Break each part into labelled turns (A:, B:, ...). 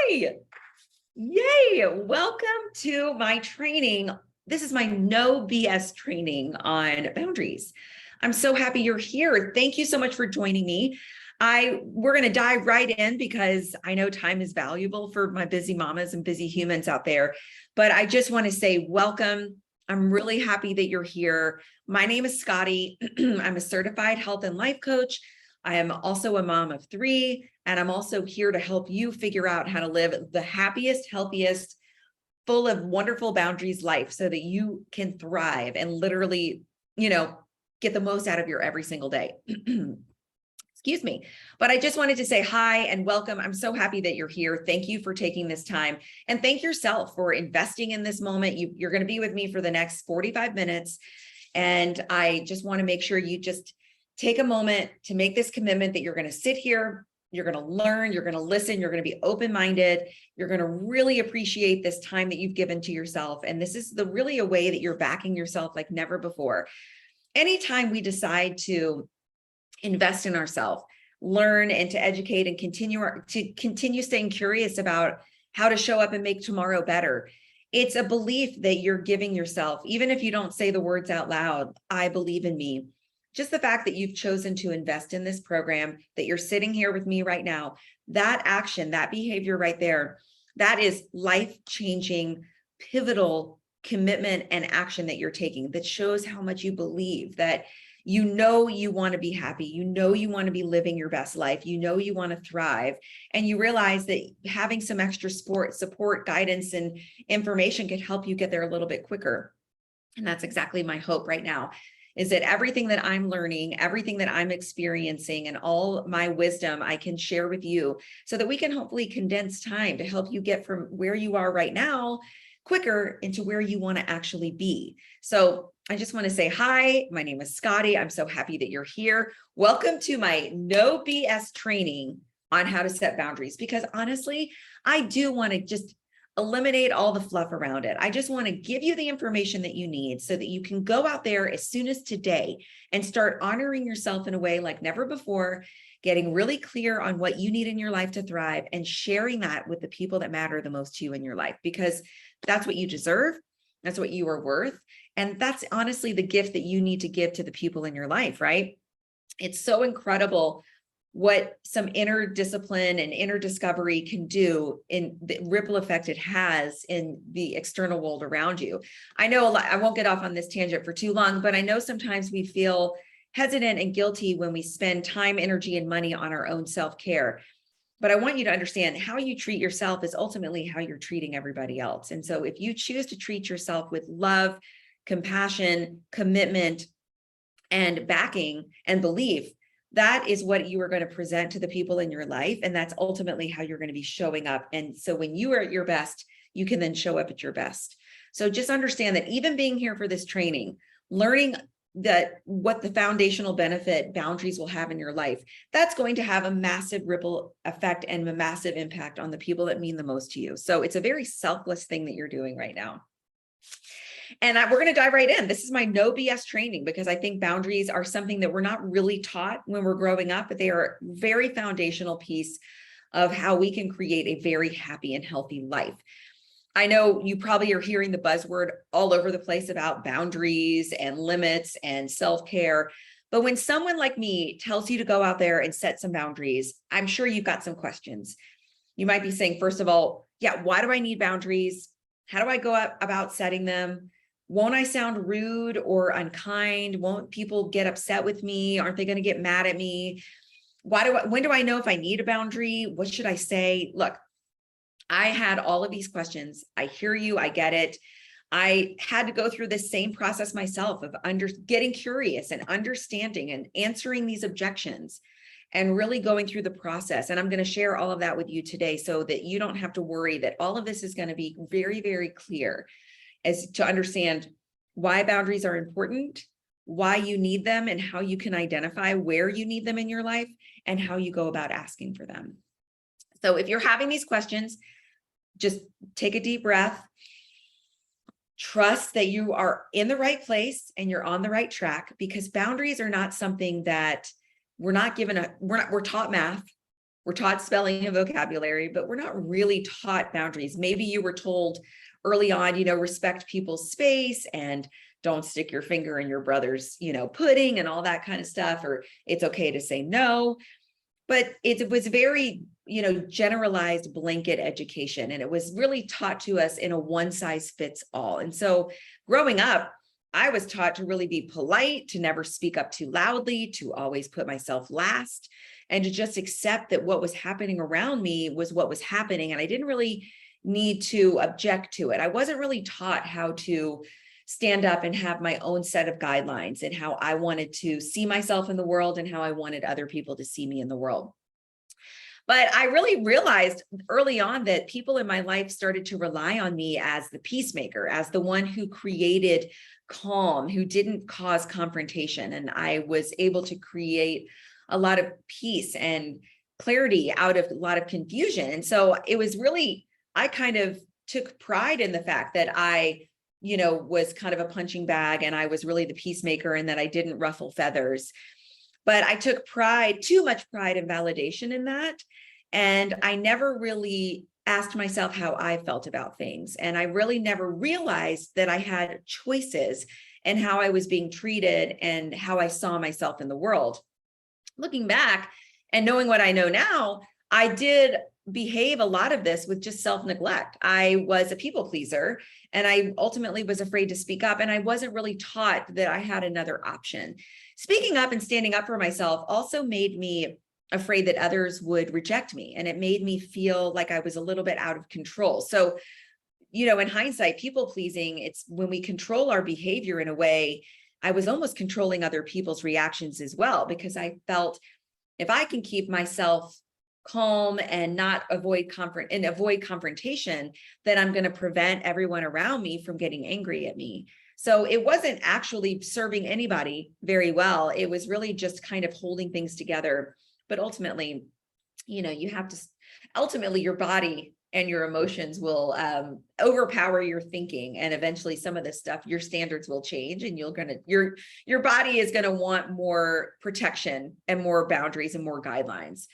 A: Hi. Yay. Welcome to my training. This is my no BS training on boundaries. I'm so happy you're here. Thank you so much for joining me. We're going to dive right in because I know time is valuable for my busy mamas and busy humans out there. But I just want to say welcome. I'm really happy that you're here. My name is Scotty. I'm a certified health and life coach. I am also a mom of 3, and I'm also here to help you figure out how to live the happiest, healthiest, full of wonderful boundaries life so that you can thrive and literally, get the most out of your every single day. Excuse me. But I just wanted to say hi and welcome. I'm so happy that you're here. Thank you for taking this time, and thank yourself for investing in this moment. You're going to be with me for the next 45 minutes. And I just want to make sure you just take a moment to make this commitment that you're going to sit here, you're going to learn, you're going to listen, you're going to be open-minded, you're going to really appreciate this time that you've given to yourself. And this is really a way that you're backing yourself like never before. Anytime we decide to invest in ourselves, learn and to educate and continue staying curious about how to show up and make tomorrow better, it's a belief that you're giving yourself, even if you don't say the words out loud, I believe in me. Just the fact that you've chosen to invest in this program, that you're sitting here with me right now, that action, that behavior right there, that is life-changing, pivotal commitment and action that you're taking that shows how much you believe that you want to be happy, you want to be living your best life, you want to thrive, and you realize that having some extra support, guidance, and information could help you get there a little bit quicker. And that's exactly my hope right now, is that everything that I'm learning, everything that I'm experiencing, and all my wisdom I can share with you so that we can hopefully condense time to help you get from where you are right now quicker into where you want to actually be. So I just want to say hi, my name is Scotty. I'm so happy that you're here. Welcome to my no BS training on how to set boundaries, because honestly, I do want to just eliminate all the fluff around it. I just want to give you the information that you need so that you can go out there as soon as today and start honoring yourself in a way like never before, getting really clear on what you need in your life to thrive, and sharing that with the people that matter the most to you in your life, because that's what you deserve. That's what you are worth. And that's honestly the gift that you need to give to the people in your life, right? It's so incredible what some inner discipline and inner discovery can do in the ripple effect it has in the external world around you. I know a lot, I won't get off on this tangent for too long, but I know sometimes we feel hesitant and guilty when we spend time, energy, and money on our own self-care. But I want you to understand how you treat yourself is ultimately how you're treating everybody else. And so if you choose to treat yourself with love, compassion, commitment, and backing and belief, that is what you are going to present to the people in your life. And that's ultimately how you're going to be showing up. And so when you are at your best, you can then show up at your best. So just understand that even being here for this training, learning that what the foundational benefit boundaries will have in your life, that's going to have a massive ripple effect and a massive impact on the people that mean the most to you. So it's a very selfless thing that you're doing right now. And we're going to dive right in. This is my no BS training, because I think boundaries are something that we're not really taught when we're growing up, but they are a very foundational piece of how we can create a very happy and healthy life. I know you probably are hearing the buzzword all over the place about boundaries and limits and self-care. But when someone like me tells you to go out there and set some boundaries, I'm sure you've got some questions. You might be saying, first of all, yeah, why do I need boundaries? How do I go about setting them? Won't I sound rude or unkind? Won't people get upset with me? Aren't they going to get mad at me? When do I know if I need a boundary? What should I say? Look, I had all of these questions. I hear you. I get it. I had to go through this same process myself of getting curious and understanding and answering these objections and really going through the process. And I'm going to share all of that with you today so that you don't have to worry, that all of this is going to be very, very clear as to understand why boundaries are important, why you need them, and how you can identify where you need them in your life and how you go about asking for them. So if you're having these questions, just take a deep breath. Trust that you are in the right place and you're on the right track, because boundaries are not something that we're not given we're taught math. We're taught spelling and vocabulary, but we're not really taught boundaries. Maybe you were told early on, respect people's space and don't stick your finger in your brother's, pudding and all that kind of stuff, or it's okay to say no. But it was very, generalized blanket education. And it was really taught to us in a one size fits all. And so growing up, I was taught to really be polite, to never speak up too loudly, to always put myself last, and to just accept that what was happening around me was what was happening. And I didn't really need to object to it. I wasn't really taught how to stand up and have my own set of guidelines and how I wanted to see myself in the world and how I wanted other people to see me in the world. But I really realized early on that people in my life started to rely on me as the peacemaker, as the one who created calm, who didn't cause confrontation. And I was able to create a lot of peace and clarity out of a lot of confusion. And so it was really, I kind of took pride in the fact that I was kind of a punching bag and I was really the peacemaker and that I didn't ruffle feathers. But I took too much pride and validation in that. And I never really asked myself how I felt about things. And I really never realized that I had choices in how I was being treated and how I saw myself in the world. Looking back and knowing what I know now, I did behave a lot of this with just self-neglect. I was a people pleaser and I ultimately was afraid to speak up, and I wasn't really taught that I had another option. Speaking up and standing up for myself also made me afraid that others would reject me, and it made me feel like I was a little bit out of control. So, in hindsight, people pleasing, it's when we control our behavior in a way. I was almost controlling other people's reactions as well, because I felt if I can keep myself calm and not avoid confrontation, then I'm going to prevent everyone around me from getting angry at me. So it wasn't actually serving anybody very well. It was really just kind of holding things together. But ultimately, you have to, ultimately your body and your emotions will overpower your thinking. And eventually some of this stuff, your standards will change, and your body is going to want more protection and more boundaries and more guidelines.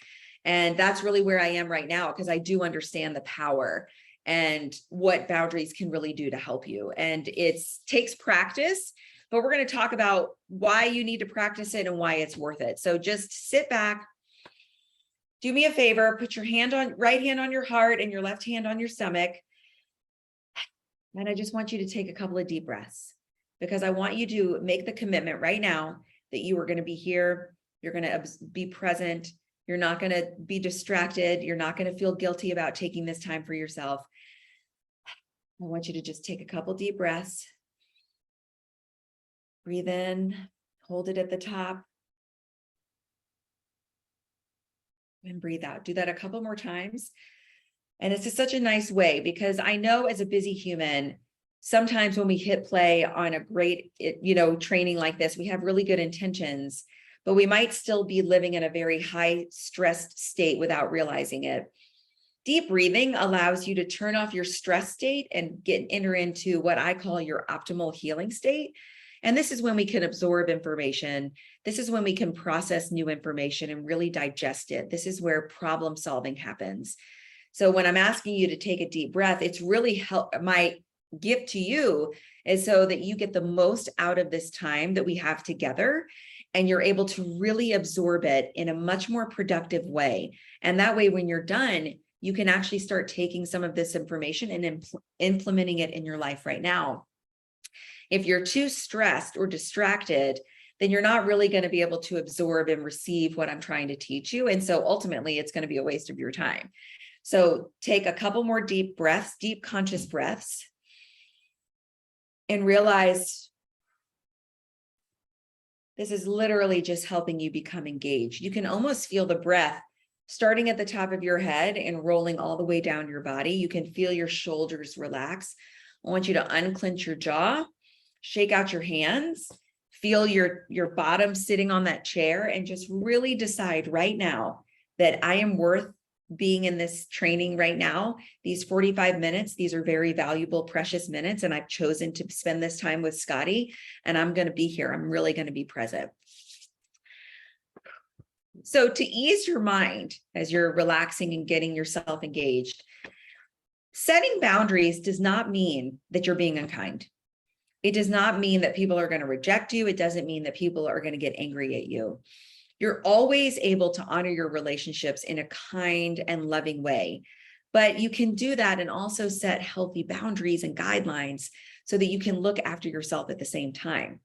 A: And that's really where I am right now, because I do understand the power and what boundaries can really do to help you. And it takes practice, but we're going to talk about why you need to practice it and why it's worth it. So just sit back, do me a favor, put your right hand on your heart and your left hand on your stomach. And I just want you to take a couple of deep breaths, because I want you to make the commitment right now that you are going to be here. You're going to be present. You're not going to be distracted. You're not going to feel guilty about taking this time for yourself. I want you to just take a couple deep breaths. Breathe in, hold it at the top, and breathe out. Do that a couple more times. And it's just such a nice way, because I know as a busy human, sometimes when we hit play on a great, training like this, we have really good intentions, but we might still be living in a very high stressed state without realizing it. Deep breathing allows you to turn off your stress state and enter into what I call your optimal healing state. And this is when we can absorb information. This is when we can process new information and really digest it. This is where problem solving happens. So when I'm asking you to take a deep breath, it's really my gift to you is so that you get the most out of this time that we have together, and you're able to really absorb it in a much more productive way. And that way, when you're done, you can actually start taking some of this information and implementing it in your life right now. If you're too stressed or distracted, then you're not really going to be able to absorb and receive what I'm trying to teach you. And so ultimately, it's going to be a waste of your time. So take a couple more deep breaths, deep conscious breaths, and realize this is literally just helping you become engaged. You can almost feel the breath starting at the top of your head and rolling all the way down your body. You can feel your shoulders relax. I want you to unclench your jaw, shake out your hands, feel your bottom sitting on that chair, and just really decide right now that I am worth being in this training right now. These 45 minutes, these are very valuable, precious minutes, and I've chosen to spend this time with Scotty, and I'm going to be here. I'm really going to be present. So to ease your mind as you're relaxing and getting yourself engaged, setting boundaries does not mean that you're being unkind. It does not mean that people are going to reject you. It doesn't mean that people are going to get angry at you. You're always able to honor your relationships in a kind and loving way. But you can do that and also set healthy boundaries and guidelines so that you can look after yourself at the same time.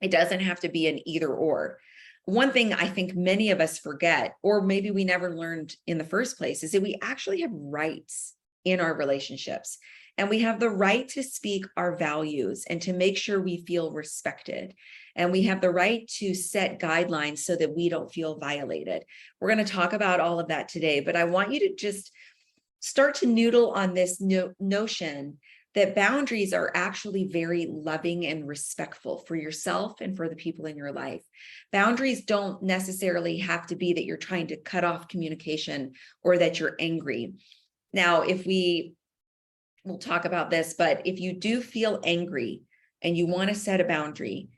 A: It doesn't have to be an either or. One thing I think many of us forget, or maybe we never learned in the first place, is that we actually have rights in our relationships. And we have the right to speak our values and to make sure we feel respected. And we have the right to set guidelines so that we don't feel violated. We're going to talk about all of that today, but I want you to just start to noodle on this notion that boundaries are actually very loving and respectful for yourself and for the people in your life. Boundaries don't necessarily have to be that you're trying to cut off communication or that you're angry. Now, we'll talk about this, but if you do feel angry and you want to set a boundary,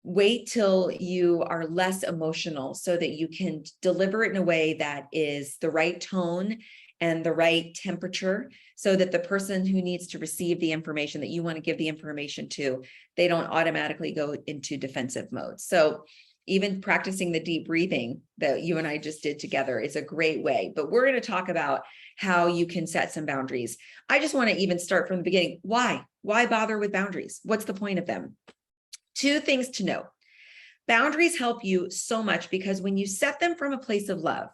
A: wait till you are less emotional so that you can deliver it in a way that is the right tone and the right temperature, so that the person who needs to receive the information that you want to give the information to, they don't automatically go into defensive mode. So even practicing the deep breathing that you and I just did together is a great way. But we're going to talk about how you can set some boundaries. I just want to even start from the beginning. Why? Why bother with boundaries? What's the point of them? Two things to know. Boundaries help you so much because when you set them from a place of love,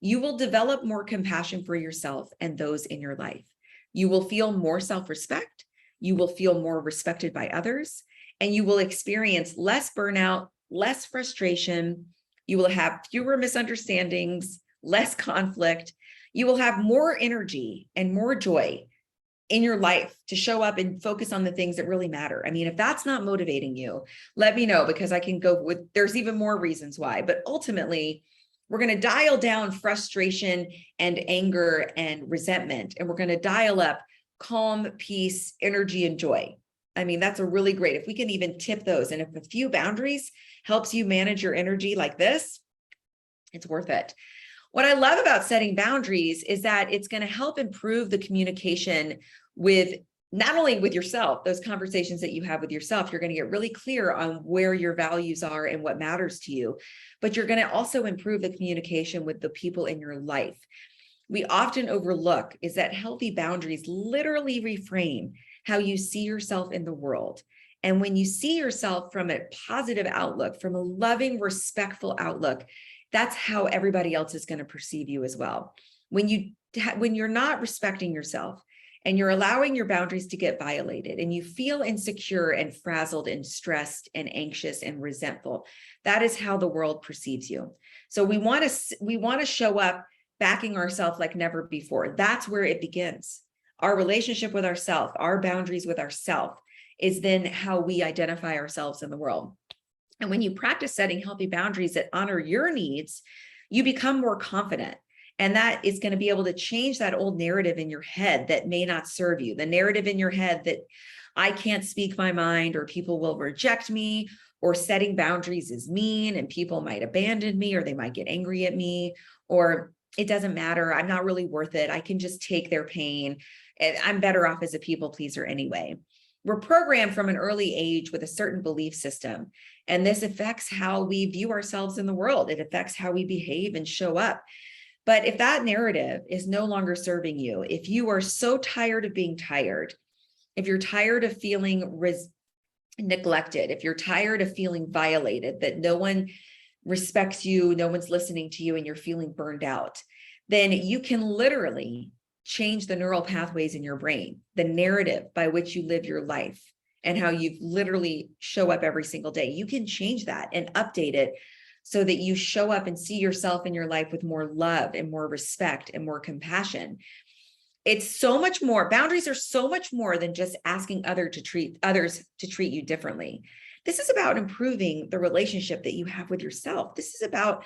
A: you will develop more compassion for yourself and those in your life. You will feel more self-respect. You will feel more respected by others, and you will experience less burnout, less frustration. You will have fewer misunderstandings, less conflict. You will have more energy and more joy in your life to show up and focus on the things that really matter. I mean, if that's not motivating you, let me know, because I can go with, there's even more reasons why, but ultimately we're going to dial down frustration and anger and resentment, and we're going to dial up calm, peace, energy, and joy. I mean, that's a really great, if we can even tip those. And if a few boundaries helps you manage your energy like this, it's worth it. What I love about setting boundaries is that it's going to help improve the communication with not only with yourself, those conversations that you have with yourself, you're going to get really clear on where your values are and what matters to you, but you're going to also improve the communication with the people in your life. We often overlook is that healthy boundaries literally reframe how you see yourself in the world. And when you see yourself from a positive outlook, from a loving, respectful outlook, that's how everybody else is going to perceive you as well. When you're not respecting yourself and you're allowing your boundaries to get violated and you feel insecure and frazzled and stressed and anxious and resentful, that is how the world perceives you. So we want to show up backing ourselves like never before. That's where it begins. Our relationship with ourselves, our boundaries with ourselves, is then how we identify ourselves in the world. And when you practice setting healthy boundaries that honor your needs, you become more confident. And that is going to be able to change that old narrative in your head that may not serve you. The narrative in your head that I can't speak my mind, or people will reject me, or setting boundaries is mean and people might abandon me, or they might get angry at me, or it doesn't matter, I'm not really worth it, I can just take their pain, and I'm better off as a people pleaser anyway. We're programmed from an early age with a certain belief system, and this affects how we view ourselves in the world. It affects how we behave and show up. But if that narrative is no longer serving you, if you are so tired of being tired, if you're tired of feeling neglected, if you're tired of feeling violated, that no one respects you, no one's listening to you, and you're feeling burned out, then you can literally change the neural pathways in your brain, the narrative by which you live your life and how you literally show up every single day. You can change that and update it so that you show up and see yourself in your life with more love and more respect and more compassion. It's so much more. Boundaries are so much more than just asking others to treat you differently. This is about improving the relationship that you have with yourself. This is about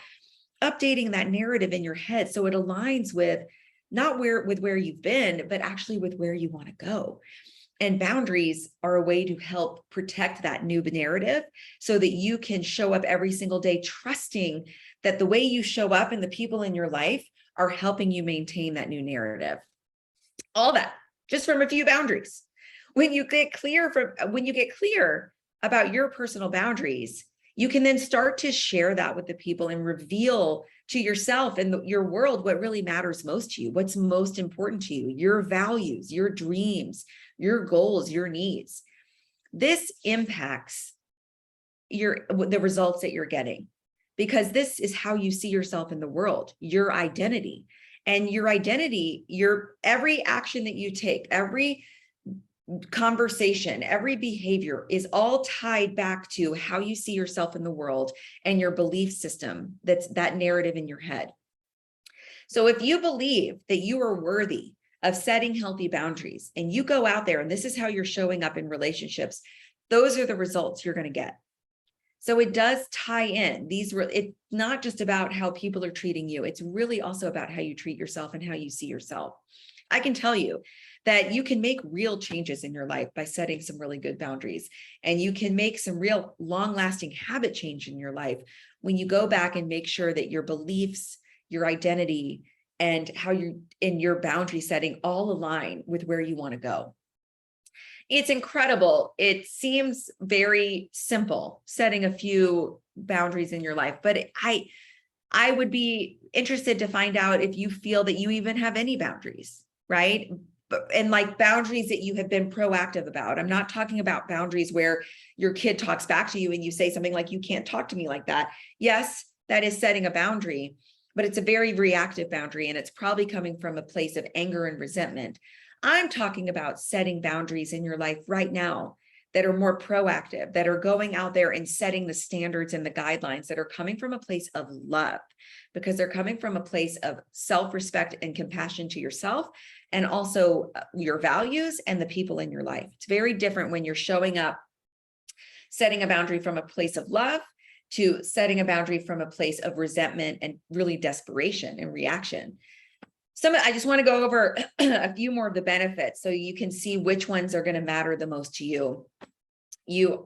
A: updating that narrative in your head so it aligns with not where you've been, but actually with where you want to go. And boundaries are a way to help protect that new narrative so that you can show up every single day trusting that the way you show up and the people in your life are helping you maintain that new narrative. All that just from a few boundaries. When you get clear about your personal boundaries, you can then start to share that with the people and reveal to yourself and your world what really matters most to you, what's most important to you, your values, your dreams, your goals, your needs. This impacts the results that you're getting, because this is how you see yourself in the world, your identity. And your identity, every action that you take, every conversation, every behavior is all tied back to how you see yourself in the world and your belief system, that's that narrative in your head. So if you believe that you are worthy of setting healthy boundaries and you go out there and this is how you're showing up in relationships, those are the results you're going to get. So it does tie in. It's not just about how people are treating you. It's really also about how you treat yourself and how you see yourself. I can tell you that you can make real changes in your life by setting some really good boundaries, and you can make some real long-lasting habit change in your life when you go back and make sure that your beliefs, your identity, and how you in your boundary setting all align with where you want to go. It's incredible. It seems very simple, setting a few boundaries in your life, but I would be interested to find out if you feel that you even have any boundaries, right? And like boundaries that you have been proactive about. I'm not talking about boundaries where your kid talks back to you and you say something like, you can't talk to me like that. Yes, that is setting a boundary, but it's a very reactive boundary, and it's probably coming from a place of anger and resentment. I'm talking about setting boundaries in your life right now that are more proactive, that are going out there and setting the standards and the guidelines that are coming from a place of love, because they're coming from a place of self-respect and compassion to yourself, and also your values and the people in your life. It's very different when you're showing up, setting a boundary from a place of love to setting a boundary from a place of resentment and really desperation and reaction. I just want to go over a few more of the benefits so you can see which ones are going to matter the most to you.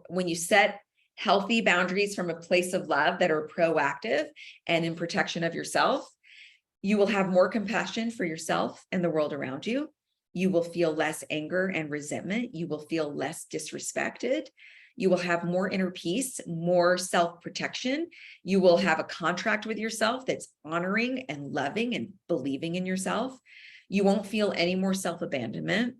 A: When you set healthy boundaries from a place of love that are proactive and in protection of yourself, you will have more compassion for yourself and the world around you. You will feel less anger and resentment. You will feel less disrespected. You will have more inner peace, more self-protection. You will have a contract with yourself that's honoring and loving and believing in yourself. You won't feel any more self-abandonment.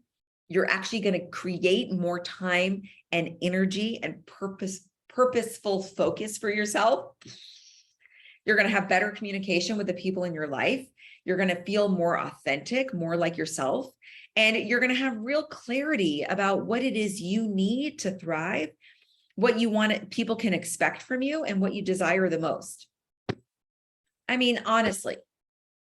A: You're actually going to create more time and energy and purposeful focus for yourself. You're going to have better communication with the people in your life. You're going to feel more authentic, more like yourself. And you're going to have real clarity about what it is you need to thrive, what you want people can expect from you, and what you desire the most. I mean, honestly,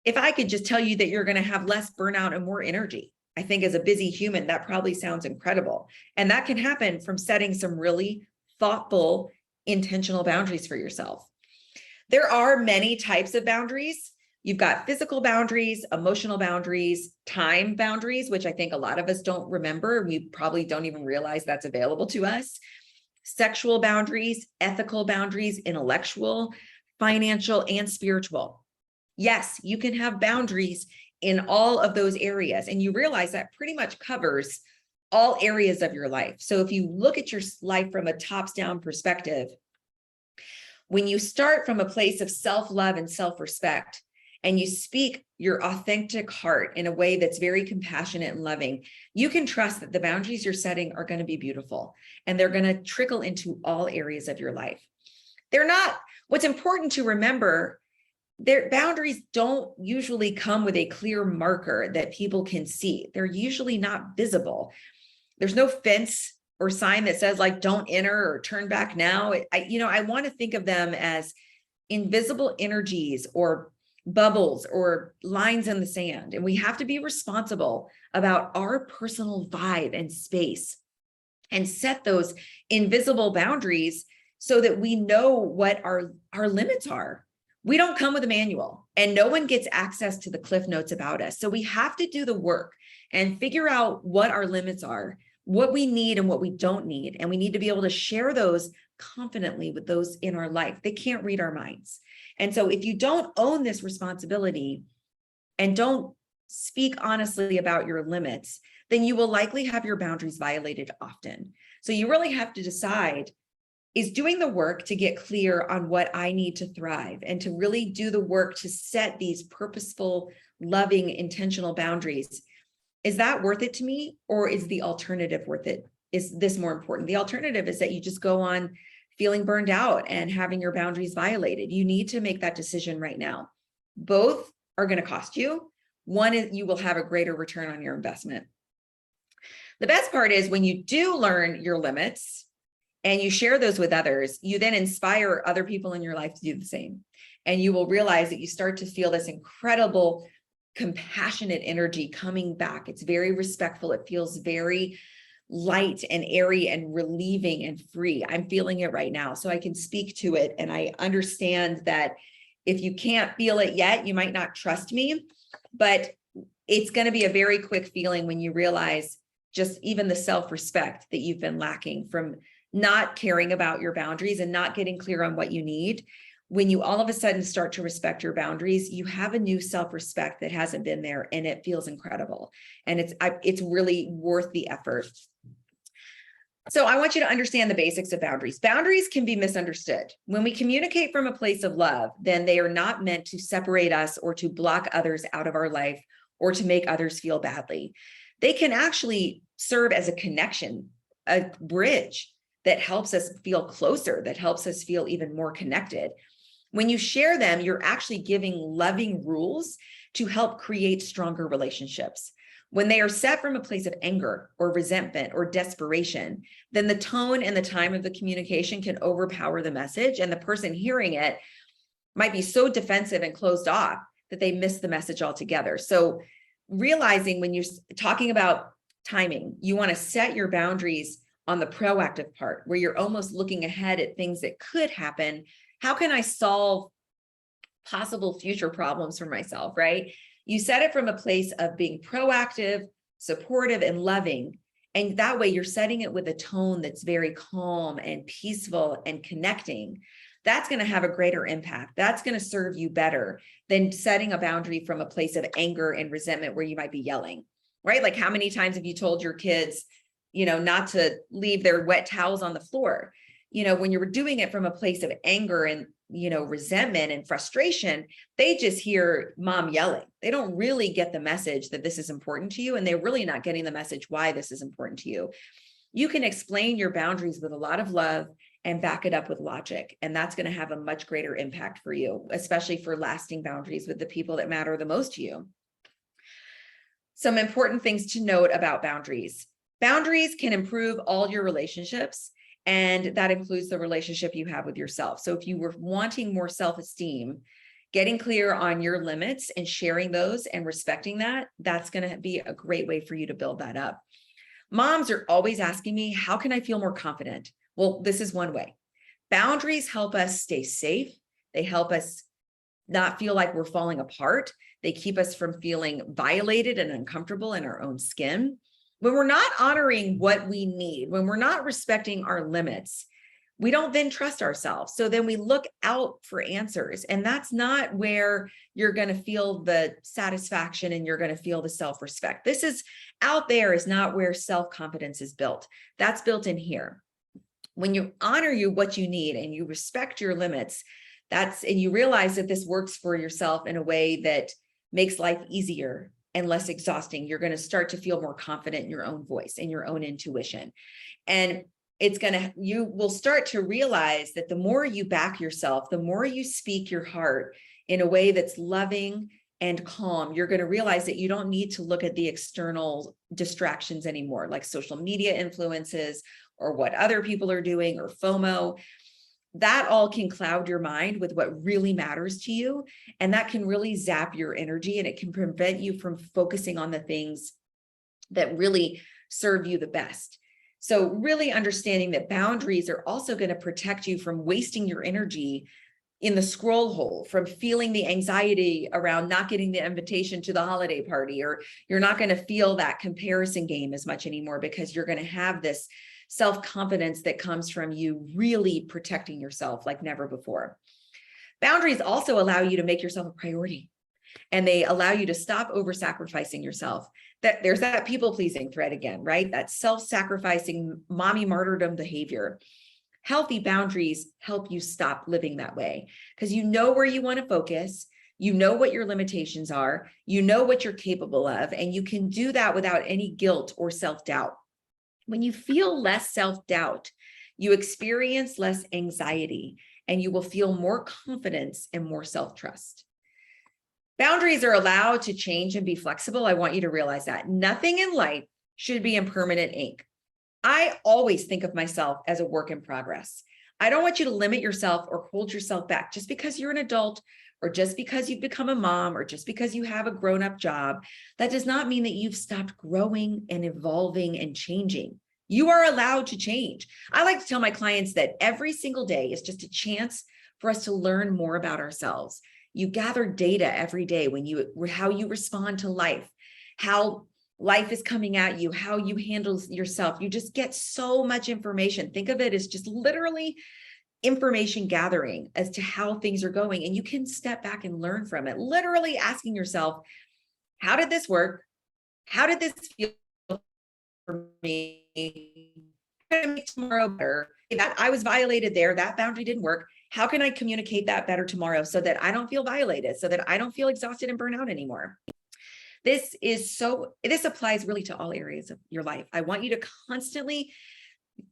A: if I could just tell you that you're going to have less burnout and more energy, I think as a busy human, that probably sounds incredible. And that can happen from setting some really thoughtful, intentional boundaries for yourself. There are many types of boundaries. You've got physical boundaries, emotional boundaries, time boundaries, which I think a lot of us don't remember. We probably don't even realize that's available to us. Sexual boundaries, ethical boundaries, intellectual, financial, and spiritual. Yes, you can have boundaries in all of those areas, and you realize that pretty much covers all areas of your life. So if you look at your life from a tops-down perspective, when you start from a place of self-love and self-respect, and you speak your authentic heart in a way that's very compassionate and loving, you can trust that the boundaries you're setting are going to be beautiful, and they're going to trickle into all areas of your life. What's important to remember, their boundaries don't usually come with a clear marker that people can see. They're usually not visible. There's no fence or sign that says like, don't enter or turn back now. I want to think of them as invisible energies or bubbles or lines in the sand. And we have to be responsible about our personal vibe and space and set those invisible boundaries so that we know what our limits are. We don't come with a manual, and no one gets access to the cliff notes about us. So we have to do the work and figure out what our limits are, what we need and what we don't need. And we need to be able to share those confidently with those in our life. They can't read our minds. And so if you don't own this responsibility and don't speak honestly about your limits, then you will likely have your boundaries violated often. So you really have to decide, is doing the work to get clear on what I need to thrive and to really do the work to set these purposeful, loving, intentional boundaries. Is that worth it to me, or is the alternative worth it? Is this more important? The alternative is that you just go on feeling burned out and having your boundaries violated. You need to make that decision right now. Both are going to cost you. One is you will have a greater return on your investment. The best part is when you do learn your limits and you share those with others, you then inspire other people in your life to do the same. And you will realize that you start to feel this incredible compassionate energy coming back. It's very respectful. It feels very light and airy and relieving and free. I'm feeling it right now, so I can speak to it. And I understand that if you can't feel it yet, you might not trust me, but it's going to be a very quick feeling when you realize just even the self-respect that you've been lacking from not caring about your boundaries and not getting clear on what you need. When you all of a sudden start to respect your boundaries, you have a new self-respect that hasn't been there, and it feels incredible. And it's really worth the effort. So I want you to understand the basics of boundaries. Boundaries can be misunderstood. When we communicate from a place of love, then they are not meant to separate us or to block others out of our life or to make others feel badly. They can actually serve as a connection, a bridge that helps us feel closer, that helps us feel even more connected. When you share them, you're actually giving loving rules to help create stronger relationships. When they are set from a place of anger or resentment or desperation, then the tone and the time of the communication can overpower the message, and the person hearing it might be so defensive and closed off that they miss the message altogether. So realizing when you're talking about timing, you want to set your boundaries on the proactive part, where you're almost looking ahead at things that could happen. How can I solve possible future problems for myself, right? You set it from a place of being proactive, supportive, and loving. And that way you're setting it with a tone that's very calm and peaceful and connecting. That's going to have a greater impact. That's going to serve you better than setting a boundary from a place of anger and resentment where you might be yelling, right? Like how many times have you told your kids, not to leave their wet towels on the floor? When you're doing it from a place of anger and, resentment and frustration, they just hear mom yelling. They don't really get the message that this is important to you. And they're really not getting the message why this is important to you. You can explain your boundaries with a lot of love and back it up with logic. And that's going to have a much greater impact for you, especially for lasting boundaries with the people that matter the most to you. Some important things to note about boundaries. Boundaries can improve all your relationships, and that includes the relationship you have with yourself. So if you were wanting more self-esteem, getting clear on your limits and sharing those and respecting that, that's going to be a great way for you to build that up. Moms are always asking me, how can I feel more confident? Well, this is one way. Boundaries help us stay safe. They help us not feel like we're falling apart. They keep us from feeling violated and uncomfortable in our own skin. When we're not honoring what we need, when we're not respecting our limits, we don't then trust ourselves. So then we look out for answers, and that's not where you're going to feel the satisfaction and you're going to feel the self-respect. This is out there is not where self-confidence is built. That's built in here. When you honor what you need and you respect your limits, and you realize that this works for yourself in a way that makes life easier and less exhausting, you're going to start to feel more confident in your own voice and your own intuition. And you will start to realize that the more you back yourself, the more you speak your heart in a way that's loving and calm, you're going to realize that you don't need to look at the external distractions anymore, like social media influences or what other people are doing or FOMO. That all can cloud your mind with what really matters to you. And that can really zap your energy, and it can prevent you from focusing on the things that really serve you the best. So really understanding that boundaries are also going to protect you from wasting your energy in the scroll hole, from feeling the anxiety around not getting the invitation to the holiday party, or you're not going to feel that comparison game as much anymore because you're going to have this self-confidence that comes from you really protecting yourself like never before. Boundaries also allow you to make yourself a priority, and they allow you to stop over-sacrificing yourself. That there's that people-pleasing thread again, right? That self-sacrificing mommy martyrdom behavior. Healthy boundaries help you stop living that way because you know where you want to focus, you know what your limitations are, you know what you're capable of, and you can do that without any guilt or self-doubt. When you feel less self-doubt, you experience less anxiety, and you will feel more confidence and more self-trust. Boundaries are allowed to change and be flexible. I want you to realize that nothing in life should be in permanent ink. I always think of myself as a work in progress. I don't want you to limit yourself or hold yourself back just because you're an adult, or just because you've become a mom, or just because you have a grown-up job. That does not mean that you've stopped growing and evolving and changing. You are allowed to change. I like to tell my clients that every single day is just a chance for us to learn more about ourselves. You gather data every day how you respond to life, how life is coming at you, how you handle yourself. You just get so much information. Think of it as just literally information gathering as to how things are going. And you can step back and learn from it, literally asking yourself, how did this work? How did this feel for me? How can I make tomorrow better? If I was violated there, that boundary didn't work. How can I communicate that better tomorrow so that I don't feel violated, so that I don't feel exhausted and burnt out anymore? This applies really to all areas of your life. I want you to constantly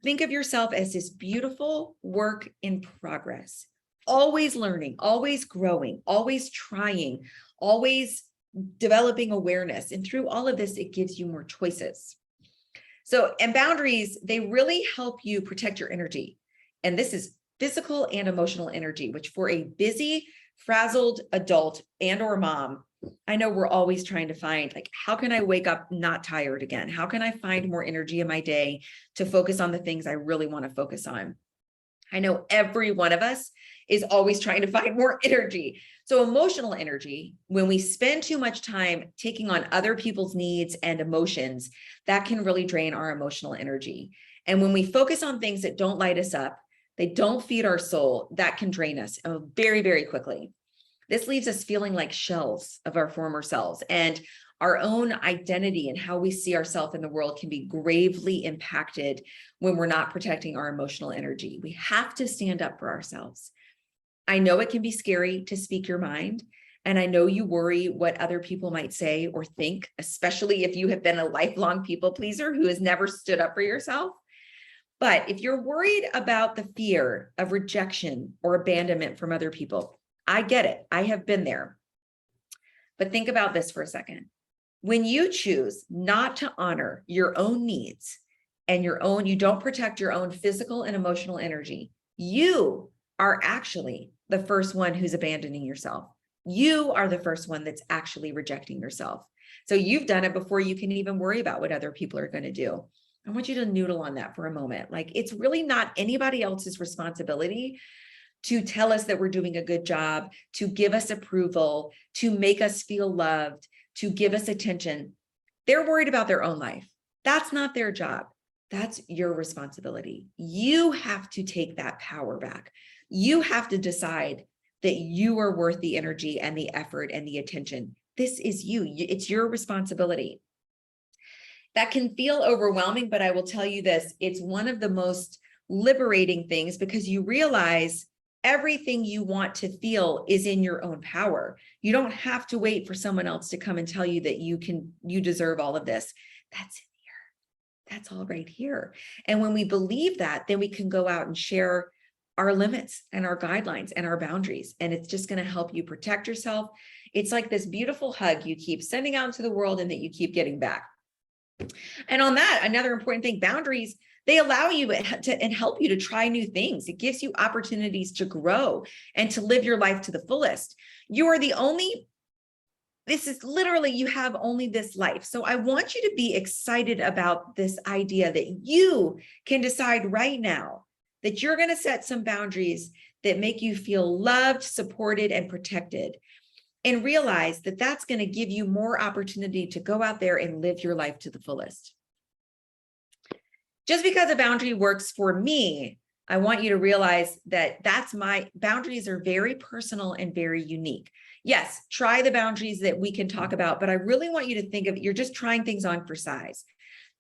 A: think of yourself as this beautiful work in progress, always learning, always growing, always trying, always developing awareness. And through all of this, it gives you more choices. And boundaries, they really help you protect your energy. And this is physical and emotional energy, which for a busy, frazzled adult and or mom, I know we're always trying to find, like, how can I wake up not tired again? How can I find more energy in my day to focus on the things I really want to focus on? I know every one of us is always trying to find more energy. So emotional energy, when we spend too much time taking on other people's needs and emotions, that can really drain our emotional energy. And when we focus on things that don't light us up, they don't feed our soul, that can drain us very, very quickly. This leaves us feeling like shells of our former selves, and our own identity and how we see ourselves in the world can be gravely impacted when we're not protecting our emotional energy. We have to stand up for ourselves. I know it can be scary to speak your mind, and I know you worry what other people might say or think, especially if you have been a lifelong people pleaser who has never stood up for yourself. But if you're worried about the fear of rejection or abandonment from other people, I get it. I have been there. But think about this for a second. When you choose not to honor your own needs and you don't protect your own physical and emotional energy, you are actually the first one who's abandoning yourself. You are the first one that's actually rejecting yourself. So you've done it before you can even worry about what other people are going to do. I want you to noodle on that for a moment. Like, it's really not anybody else's responsibility to tell us that we're doing a good job, to give us approval, to make us feel loved, to give us attention. They're worried about their own life. That's not their job. That's your responsibility. You have to take that power back. You have to decide that you are worth the energy and the effort and the attention. This is you. It's your responsibility. That can feel overwhelming, but I will tell you this, it's one of the most liberating things, because you realize everything you want to feel is in your own power. You don't have to wait for someone else to come and tell you that you deserve all of this. That's in here. That's all right here. And when we believe that, then we can go out and share our limits and our guidelines and our boundaries. And it's just going to help you protect yourself. It's like this beautiful hug you keep sending out into the world and that you keep getting back. And on that, another important thing, boundaries, they allow you to and help you to try new things. It gives you opportunities to grow and to live your life to the fullest. You are this is literally, you have only this life. So I want you to be excited about this idea that you can decide right now that you're going to set some boundaries that make you feel loved, supported, and protected. And realize that that's going to give you more opportunity to go out there and live your life to the fullest. Just because a boundary works for me, I want you to realize that my boundaries are very personal and very unique. Yes, try the boundaries that we can talk about, but I really want you to think of, you're just trying things on for size.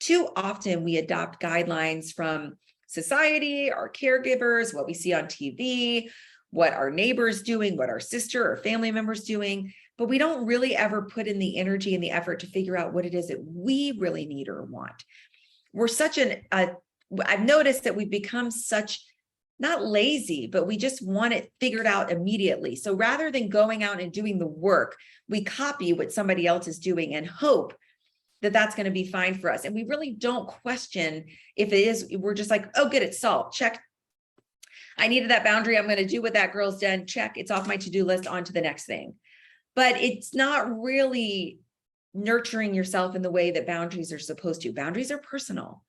A: Too often we adopt guidelines from society, our caregivers, what we see on TV, what our neighbors doing, what our sister or family members doing, but we don't really ever put in the energy and the effort to figure out what it is that we really need or want. We're I've noticed that we've become such, not lazy, but we just want it figured out immediately. So rather than going out and doing the work, we copy what somebody else is doing and hope that that's going to be fine for us. And we really don't question if it is. We're just like, oh, good, it's solved. Check. I needed that boundary. I'm going to do what that girl's done. Check. It's off my to-do list. On to the next thing. But it's not really nurturing yourself in the way that boundaries are supposed to. Boundaries are personal.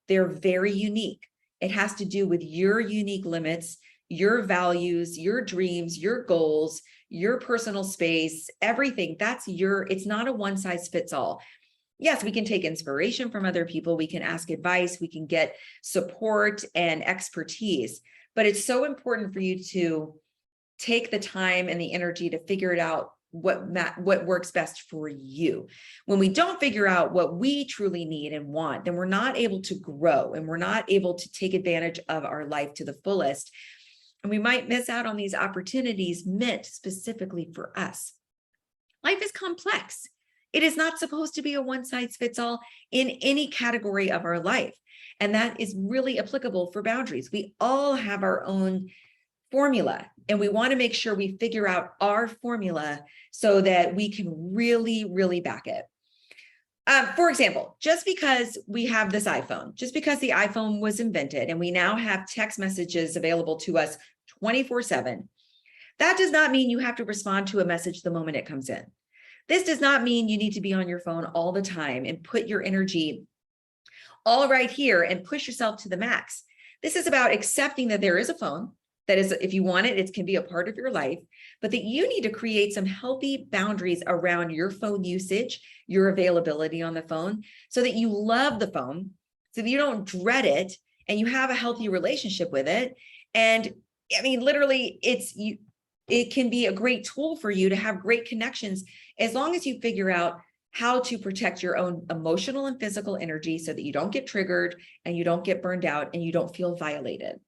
A: They're very unique. It has to do with your unique limits, your values, your dreams, your goals, your personal space, everything. It's not a one size fits all. Yes, we can take inspiration from other people. We can ask advice. We can get support and expertise, but it's so important for you to take the time and the energy to figure it out, what works best for you. When we don't figure out what we truly need and want, then we're not able to grow and we're not able to take advantage of our life to the fullest. And we might miss out on these opportunities meant specifically for us. Life is complex. It is not supposed to be a one size fits all in any category of our life. And that is really applicable for boundaries. We all have our own formula, and we want to make sure we figure out our formula so that we can really, really back it. For example, just because we have this iPhone, just because the iPhone was invented and we now have text messages available to us 24/7, that does not mean you have to respond to a message the moment it comes in. This does not mean you need to be on your phone all the time and put your energy all right here and push yourself to the max. This is about accepting that there is a phone. That is, if you want it, it can be a part of your life, but that you need to create some healthy boundaries around your phone usage, your availability on the phone, so that you love the phone, so that you don't dread it, and you have a healthy relationship with it. And I mean, literally, it can be a great tool for you to have great connections, as long as you figure out how to protect your own emotional and physical energy so that you don't get triggered and you don't get burned out and you don't feel violated.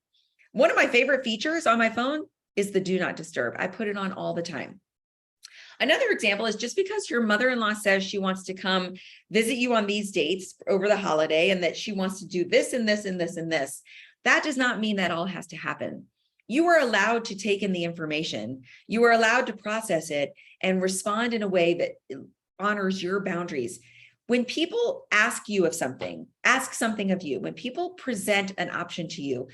A: One of my favorite features on my phone is the do not disturb. I put it on all the time. Another example is, just because your mother-in-law says she wants to come visit you on these dates over the holiday and that she wants to do this and this and this and this, that does not mean that all has to happen. You are allowed to take in the information. You are allowed to process it and respond in a way that honors your boundaries. When people ask something of you, when people present an option to you,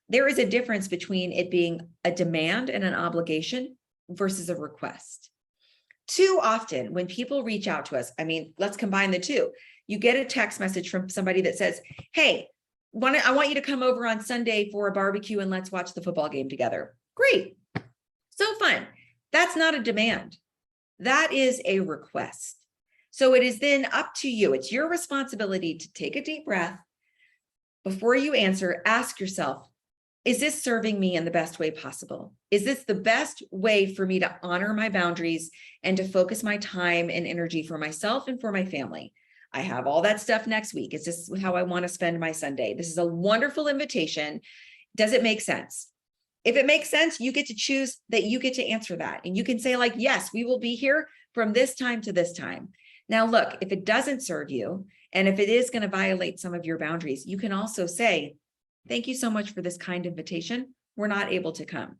A: there is a difference between it being a demand and an obligation versus a request. Too often when people reach out to us, I mean, let's combine the two. You get a text message from somebody that says, hey, I want you to come over on Sunday for a barbecue and let's watch the football game together. Great. So fun. That's not a demand. That is a request. So it is then up to you. It's your responsibility to take a deep breath. Before you answer, ask yourself, is this serving me in the best way possible? Is this the best way for me to honor my boundaries and to focus my time and energy for myself and for my family? I have all that stuff next week. Is this how I want to spend my Sunday? This is a wonderful invitation. Does it make sense? If it makes sense, you get to choose that. You get to answer that. And you can say, like, yes, we will be here from this time to this time. Now, look, if it doesn't serve you, and if it is going to violate some of your boundaries, you can also say, thank you so much for this kind invitation. We're not able to come.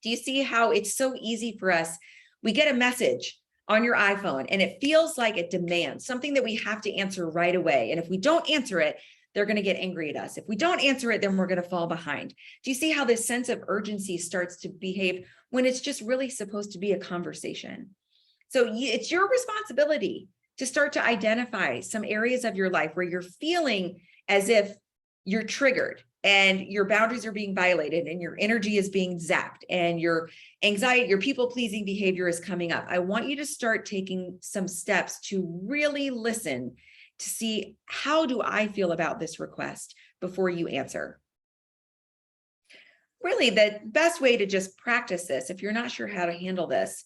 A: Do you see how it's so easy for us? We get a message on your iPhone and it feels like it demands something that we have to answer right away. And if we don't answer it, they're going to get angry at us. If we don't answer it, then we're going to fall behind. Do you see how this sense of urgency starts to behave when it's just really supposed to be a conversation? So it's your responsibility to start to identify some areas of your life where you're feeling as if you're triggered. and your boundaries are being violated and your energy is being zapped and your anxiety, your people-pleasing behavior is coming up, I want you to start taking some steps to really listen to see, how do I feel about this request before you answer? Really, the best way to just practice this, if you're not sure how to handle this,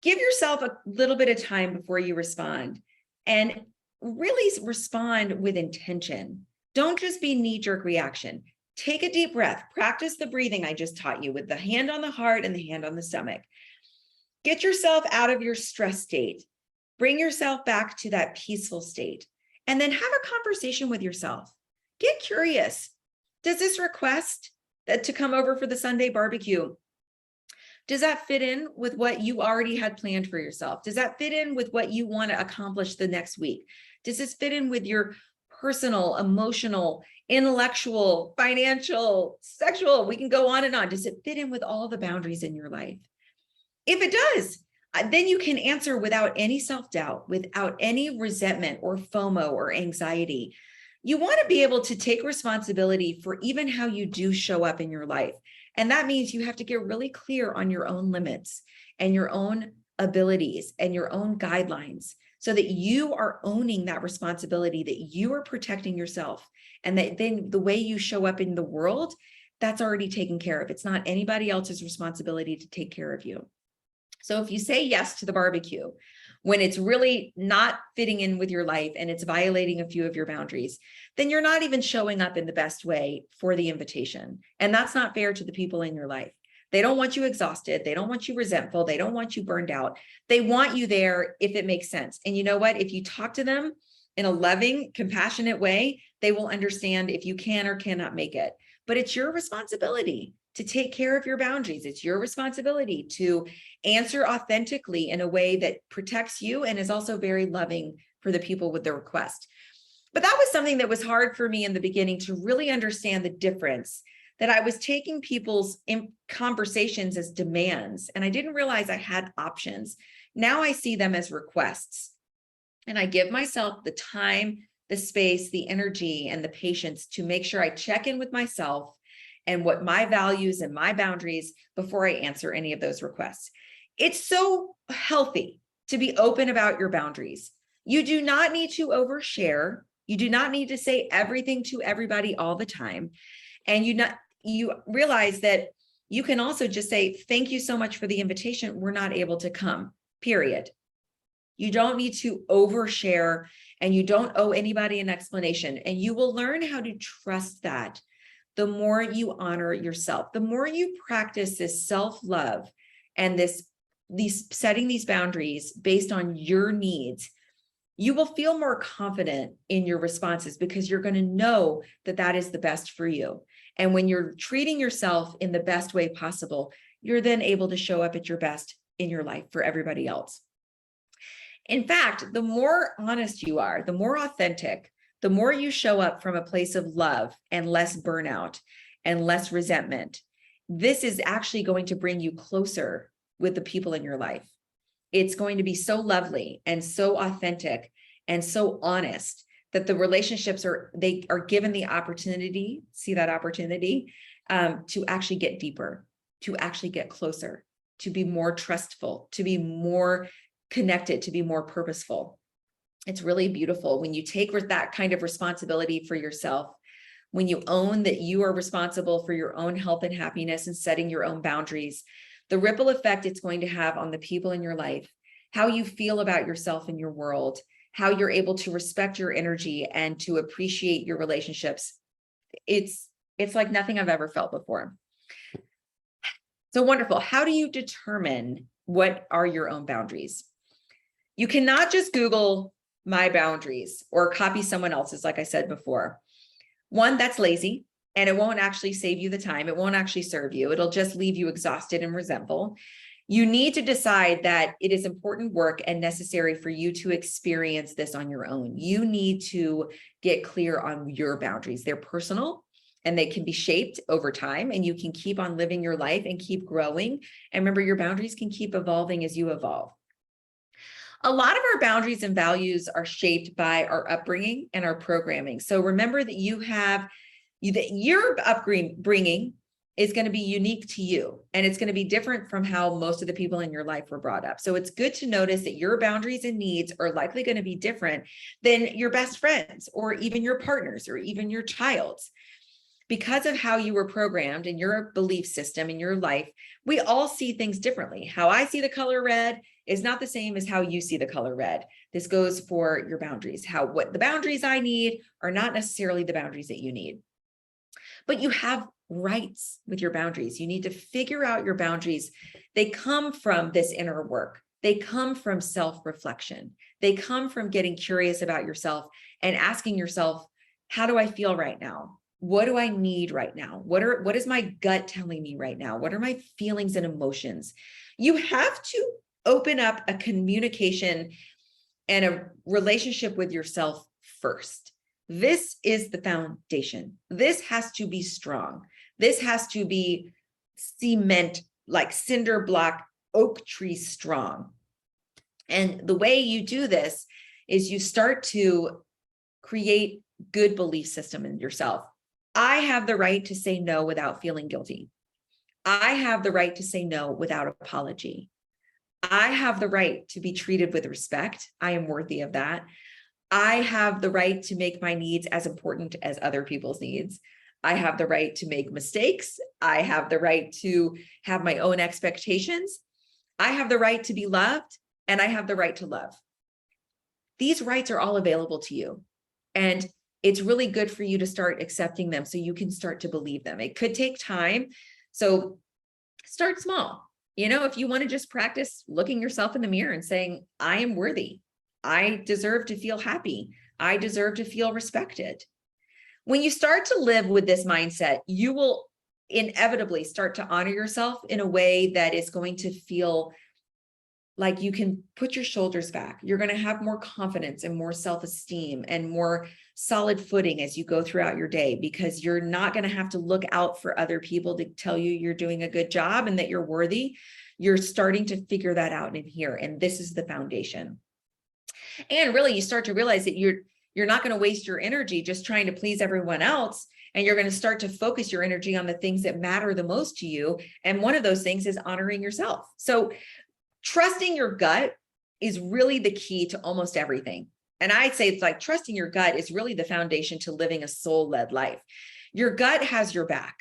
A: give yourself a little bit of time before you respond, and really respond with intention. Don't just be knee-jerk reaction. Take a deep breath. Practice the breathing I just taught you with the hand on the heart and the hand on the stomach. Get yourself out of your stress state. Bring yourself back to that peaceful state, and then have a conversation with yourself. Get curious. Does this request to come over for the Sunday barbecue, does that fit in with what you already had planned for yourself? Does that fit in with what you want to accomplish the next week? Does this fit in with your personal, emotional, intellectual, financial, sexual? We can go on and on. Does it fit in with all the boundaries in your life? If it does, then you can answer without any self-doubt, without any resentment or FOMO or anxiety. You want to be able to take responsibility for even how you do show up in your life. And that means you have to get really clear on your own limits and your own abilities and your own guidelines, so that you are owning that responsibility, that you are protecting yourself, and that then the way you show up in the world, that's already taken care of. It's not anybody else's responsibility to take care of you. So if you say yes to the barbecue when it's really not fitting in with your life and it's violating a few of your boundaries, then you're not even showing up in the best way for the invitation. And that's not fair to the people in your life. They don't want you exhausted. They don't want you resentful. They don't want you burned out. They want you there if it makes sense. And you know what? If you talk to them in a loving, compassionate way, they will understand if you can or cannot make it. But it's your responsibility to take care of your boundaries. It's your responsibility to answer authentically in a way that protects you and is also very loving for the people with the request. But that was something that was hard for me in the beginning, to really understand the difference, that I was taking people's conversations as demands, and I didn't realize I had options. Now I see them as requests, and I give myself the time, the space, the energy, and the patience to make sure I check in with myself and what my values and my boundaries before I answer any of those requests. It's so healthy to be open about your boundaries. You do not need to overshare. You do not need to say everything to everybody all the time. And you realize that you can also just say, thank you so much for the invitation. We're not able to come, period. You don't need to overshare, and you don't owe anybody an explanation. And you will learn how to trust that the more you honor yourself, the more you practice this self-love and these setting these boundaries based on your needs. You will feel more confident in your responses, because you're going to know that that is the best for you. And when you're treating yourself in the best way possible, you're then able to show up at your best in your life for everybody else. In fact, the more honest you are, the more authentic, the more you show up from a place of love and less burnout and less resentment, this is actually going to bring you closer with the people in your life. It's going to be so lovely and so authentic and so honest that the relationships are given the opportunity, see that opportunity, to actually get deeper, to actually get closer, to be more trustful, to be more connected, to be more purposeful. It's really beautiful when you take that kind of responsibility for yourself, when you own that you are responsible for your own health and happiness and setting your own boundaries. The ripple effect it's going to have on the people in your life, how you feel about yourself in your world, how you're able to respect your energy and to appreciate your relationships. It's like nothing I've ever felt before. So wonderful. How do you determine what are your own boundaries? You cannot just Google my boundaries or copy someone else's, like I said before. One, that's lazy, and it won't actually save you the time. It won't actually serve you. It'll just leave you exhausted and resentful. You need to decide that it is important work and necessary for you to experience this on your own. You need to get clear on your boundaries. They're personal and they can be shaped over time, and you can keep on living your life and keep growing. And remember, your boundaries can keep evolving as you evolve. A lot of our boundaries and values are shaped by our upbringing and our programming. So remember that you have that your upbringing is going to be unique to you, and it's going to be different from how most of the people in your life were brought up. So it's good to notice that your boundaries and needs are likely going to be different than your best friends or even your partners or even your child's. Because of how you were programmed in your belief system in your life, we all see things differently. How I see the color red is not the same as how you see the color red. This goes for your boundaries. What the boundaries I need are not necessarily the boundaries that you need. But you have rights with your boundaries. You need to figure out your boundaries. They come from this inner work. They come from self-reflection. They come from getting curious about yourself and asking yourself, how do I feel right now? What do I need right now? What is my gut telling me right now? What are my feelings and emotions? You have to open up a communication and a relationship with yourself first. This is the foundation. This has to be strong. This has to be cement, like cinder block, oak tree strong. And the way you do this is you start to create good belief system in yourself. I have the right to say no without feeling guilty. I have the right to say no without apology. I have the right to be treated with respect. I am worthy of that. I have the right to make my needs as important as other people's needs. I have the right to make mistakes. I have the right to have my own expectations. I have the right to be loved, and I have the right to love. These rights are all available to you. And it's really good for you to start accepting them so you can start to believe them. It could take time. So start small. If you want to just practice looking yourself in the mirror and saying, I am worthy. I deserve to feel happy. I deserve to feel respected. When you start to live with this mindset, you will inevitably start to honor yourself in a way that is going to feel like you can put your shoulders back. You're going to have more confidence and more self-esteem and more solid footing as you go throughout your day, because you're not going to have to look out for other people to tell you you're doing a good job and that you're worthy. You're starting to figure that out in here. And this is the foundation. And really, you start to realize that you're not going to waste your energy just trying to please everyone else. And you're going to start to focus your energy on the things that matter the most to you. And one of those things is honoring yourself. So trusting your gut is really the key to almost everything. And I'd say it's like trusting your gut is really the foundation to living a soul-led life. Your gut has your back,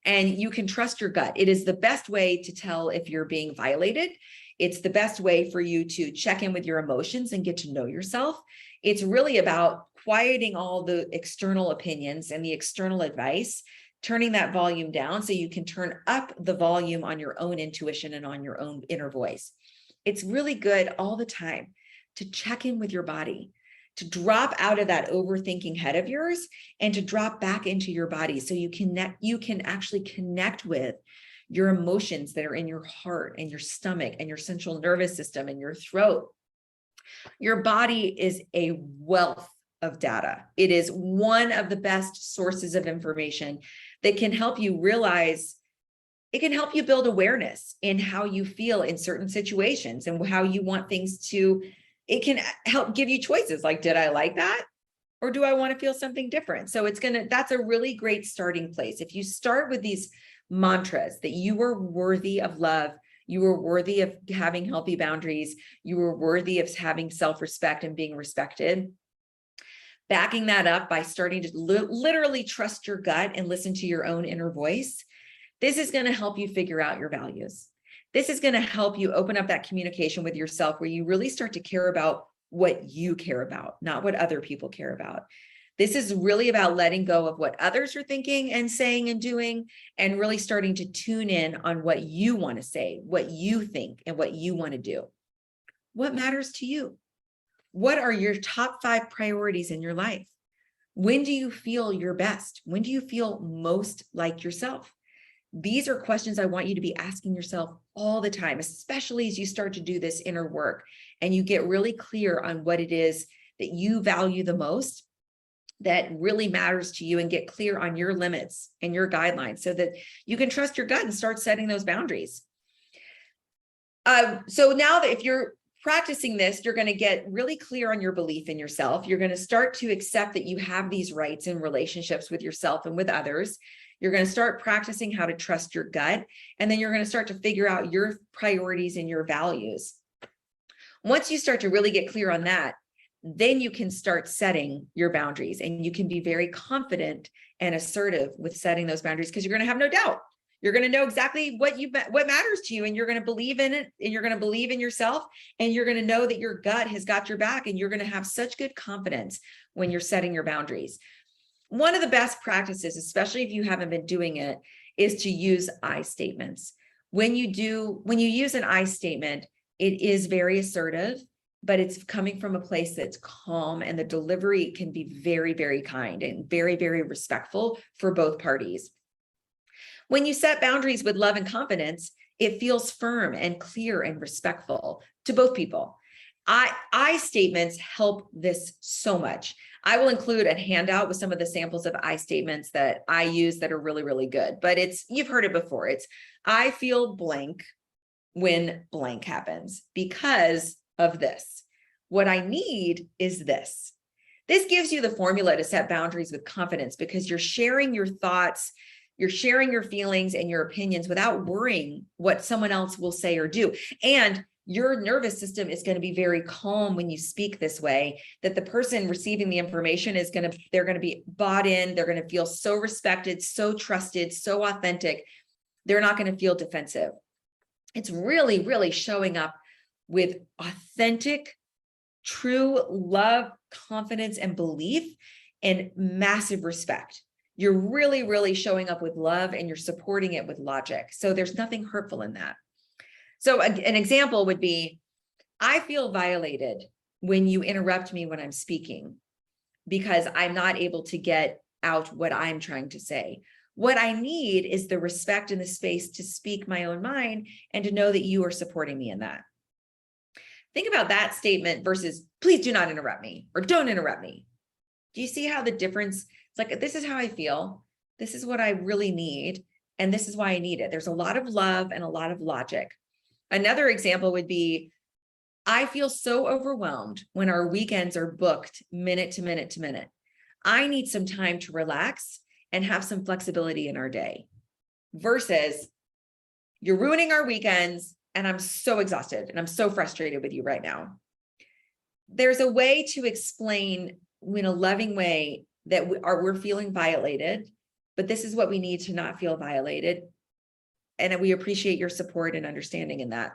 A: and you can trust your gut. It is the best way to tell if you're being violated. It's the best way for you to check in with your emotions and get to know yourself. It's really about quieting all the external opinions and the external advice, turning that volume down so you can turn up the volume on your own intuition and on your own inner voice. It's really good all the time to check in with your body, to drop out of that overthinking head of yours and to drop back into your body so you can actually connect with your emotions that are in your heart and your stomach and your central nervous system and your throat. Your body is a wealth of data. It is one of the best sources of information that can help you realize, it can help you build awareness in how you feel in certain situations and how you want things to, it can help give you choices like, did I like that? Or do I want to feel something different? So that's a really great starting place. If you start with these mantras that you are worthy of love, you are worthy of having healthy boundaries, you are worthy of having self-respect and being respected, backing that up by starting to literally trust your gut and listen to your own inner voice, this is going to help you figure out your values. This is going to help you open up that communication with yourself where you really start to care about what you care about, not what other people care about. This is really about letting go of what others are thinking and saying and doing, and really starting to tune in on what you want to say, what you think, and what you want to do. What matters to you? What are your top 5 priorities in your life? When do you feel your best? When do you feel most like yourself? These are questions I want you to be asking yourself all the time, especially as you start to do this inner work and you get really clear on what it is that you value the most, that really matters to you, and get clear on your limits and your guidelines so that you can trust your gut and start setting those boundaries. So now that if you're practicing this, you're going to get really clear on your belief in yourself. You're going to start to accept that you have these rights in relationships with yourself and with others. You're going to start practicing how to trust your gut. And then you're going to start to figure out your priorities and your values. Once you start to really get clear on that, then you can start setting your boundaries, and you can be very confident and assertive with setting those boundaries, because you're going to have no doubt. You're going to know exactly what matters to you, and you're going to believe in it, and you're going to believe in yourself, and you're going to know that your gut has got your back, and you're going to have such good confidence when you're setting your boundaries. One of the best practices, especially if you haven't been doing it, is to use I statements. When you use an I statement, it is very assertive, but it's coming from a place that's calm, and the delivery can be very, very kind and very, very respectful for both parties. When you set boundaries with love and confidence, it feels firm and clear and respectful to both people. I statements help this so much. I will include a handout with some of the samples of I statements that I use that are really, really good, but you've heard it before. It's, I feel blank when blank happens because of this. What I need is this. This gives you the formula to set boundaries with confidence, because you're sharing your thoughts, you're sharing your feelings and your opinions without worrying what someone else will say or do. And your nervous system is going to be very calm when you speak this way, that the person receiving the information they're going to be bought in. They're going to feel so respected, so trusted, so authentic. They're not going to feel defensive. It's really, really showing up with authentic, true love, confidence, and belief, and massive respect. You're really, really showing up with love, and you're supporting it with logic. So there's nothing hurtful in that. So an example would be, I feel violated when you interrupt me when I'm speaking, because I'm not able to get out what I'm trying to say. What I need is the respect and the space to speak my own mind, and to know that you are supporting me in that. Think about that statement versus, please do not interrupt me, or don't interrupt me. Do you see how the difference? It's like, this is how I feel. This is what I really need. And this is why I need it. There's a lot of love and a lot of logic. Another example would be, I feel so overwhelmed when our weekends are booked minute to minute to minute. I need some time to relax and have some flexibility in our day, versus, you're ruining our weekends and I'm so exhausted and I'm so frustrated with you right now. There's a way to explain in a loving way that we're feeling violated, but this is what we need to not feel violated. And we appreciate your support and understanding in that,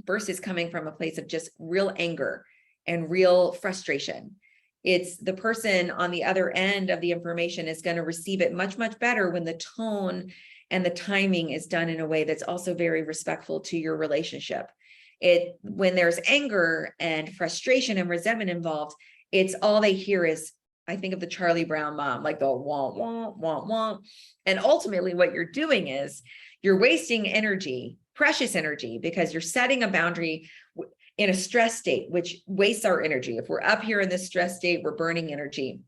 A: versus coming from a place of just real anger and real frustration. It's the person on the other end of the information is going to receive it much, much better when the tone and the timing is done in a way that's also very respectful to your relationship. When there's anger and frustration and resentment involved, it's all they hear is, I think of the Charlie Brown mom, like the wah, wah, wah, wah. And ultimately what you're doing is you're wasting energy, precious energy, because you're setting a boundary in a stress state, which wastes our energy. If we're up here in this stress state, we're burning energy.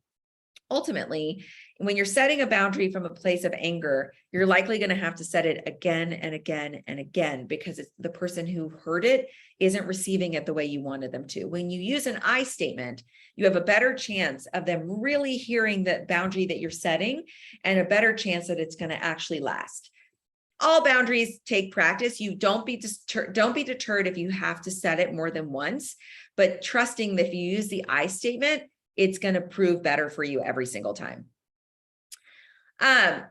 A: Ultimately, when you're setting a boundary from a place of anger, you're likely going to have to set it again and again and again, because it's the person who heard it isn't receiving it the way you wanted them to. When you use an I statement, you have a better chance of them really hearing the boundary that you're setting, and a better chance that it's going to actually last. All boundaries take practice. You don't be deterred if you have to set it more than once, but trusting that if you use the I statement, it's going to prove better for you every single time. I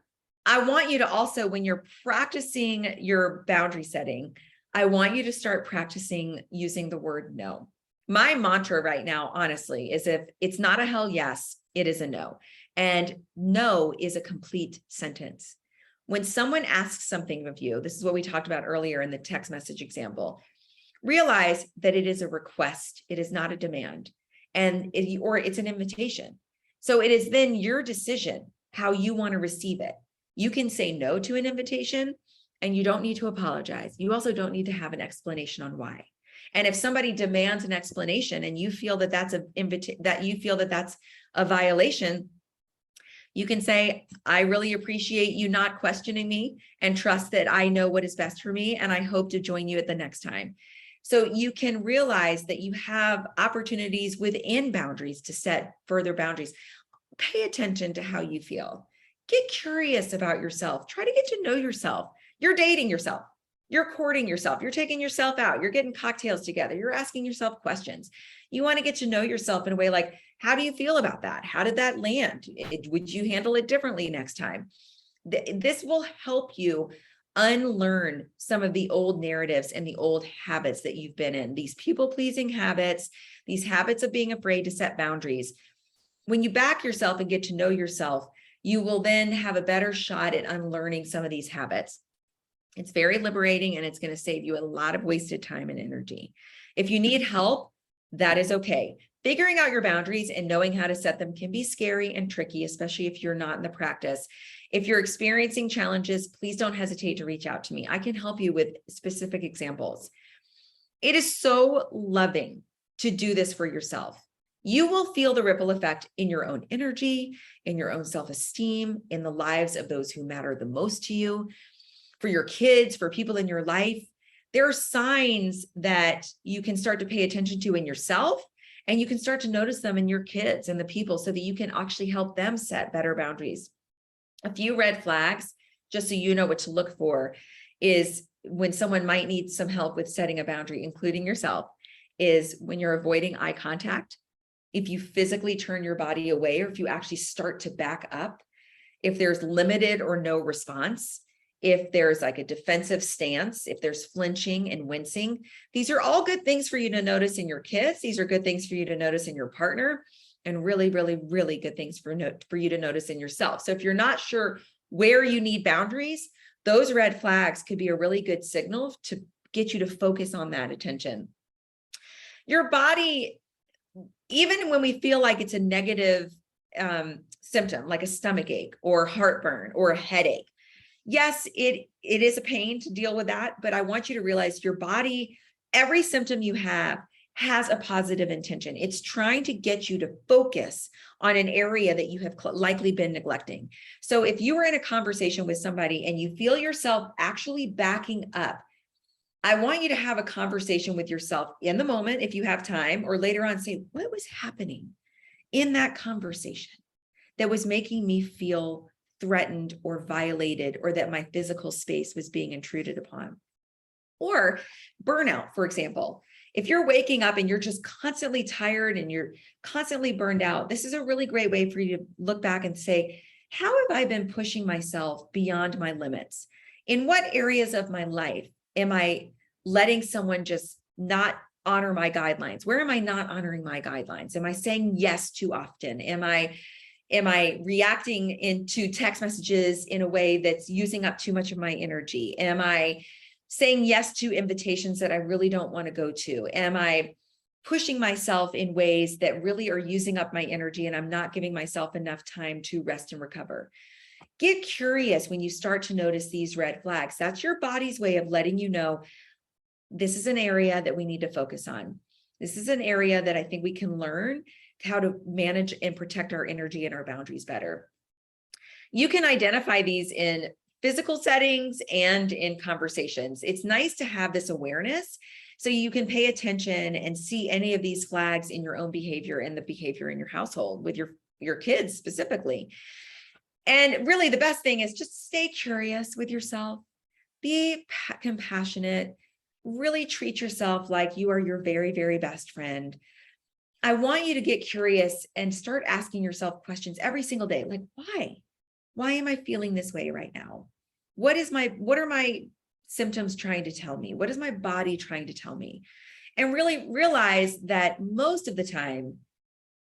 A: want you to also, when you're practicing your boundary setting, I want you to start practicing using the word no. My mantra right now, honestly, is, if it's not a hell yes, it is a no. And no is a complete sentence. When someone asks something of you, this is what we talked about earlier in the text message example, realize that it is a request. It is not a demand, or it's an invitation. So it is then your decision how you want to receive it. You can say no to an invitation, and you don't need to apologize. You also don't need to have an explanation on why. And if somebody demands an explanation and you feel that that's a violation, you can say, I really appreciate you not questioning me, and trust that I know what is best for me, and I hope to join you at the next time. So you can realize that you have opportunities within boundaries to set further boundaries. Pay attention to how you feel. Get curious about yourself. Try to get to know yourself. You're dating yourself. You're courting yourself. You're taking yourself out. You're getting cocktails together. You're asking yourself questions. You want to get to know yourself in a way like, how do you feel about that? How did that land? Would you handle it differently next time? This will help you unlearn some of the old narratives and the old habits that you've been in, these people-pleasing habits, these habits of being afraid to set boundaries. When you back yourself and get to know yourself, you will then have a better shot at unlearning some of these habits. It's very liberating, and it's going to save you a lot of wasted time and energy. If you need help, that is okay. Figuring out your boundaries and knowing how to set them can be scary and tricky, especially if you're not in the practice. If you're experiencing challenges, please don't hesitate to reach out to me. I can help you with specific examples. It is so loving to do this for yourself. You will feel the ripple effect in your own energy, in your own self-esteem, in the lives of those who matter the most to you, for your kids, for people in your life. There are signs that you can start to pay attention to in yourself, and you can start to notice them in your kids and the people so that you can actually help them set better boundaries. A few red flags, just so you know what to look for, is when someone might need some help with setting a boundary, including yourself, is when you're avoiding eye contact, if you physically turn your body away, or if you actually start to back up, if there's limited or no response, if there's like a defensive stance, if there's flinching and wincing. These are all good things for you to notice in your kids. These are good things for you to notice in your partner, and really, really, really good things for you to notice in yourself. So if you're not sure where you need boundaries, those red flags could be a really good signal to get you to focus on that attention. Your body, even when we feel like it's a negative symptom, like a stomach ache or heartburn or a headache, yes, it is a pain to deal with that, but I want you to realize your body, every symptom you have has a positive intention. It's trying to get you to focus on an area that you have likely been neglecting. So if you are in a conversation with somebody and you feel yourself actually backing up, I want you to have a conversation with yourself in the moment, if you have time, or later on say, what was happening in that conversation that was making me feel threatened or violated, or that my physical space was being intruded upon? Or burnout, for example. If you're waking up and you're just constantly tired and you're constantly burned out, this is a really great way for you to look back and say, how have I been pushing myself beyond my limits? In what areas of my life am I letting someone just not honor my guidelines? Where am I not honoring my guidelines? Am I saying yes too often? Am I reacting into text messages in a way that's using up too much of my energy? Am I saying yes to invitations that I really don't want to go to? Am I pushing myself in ways that really are using up my energy and I'm not giving myself enough time to rest and recover? Get curious when you start to notice these red flags. That's your body's way of letting you know, this is an area that we need to focus on. This is an area that I think we can learn how to manage and protect our energy and our boundaries better. You can identify these in physical settings and in conversations. It's nice to have this awareness so you can pay attention and see any of these flags in your own behavior and the behavior in your household with your kids specifically. And really the best thing is just stay curious with yourself, be compassionate, really treat yourself like you are your very, very best friend. I want you to get curious and start asking yourself questions every single day. Like, why? Why am I feeling this way right now? What are my symptoms trying to tell me? What is my body trying to tell me? And really realize that most of the time,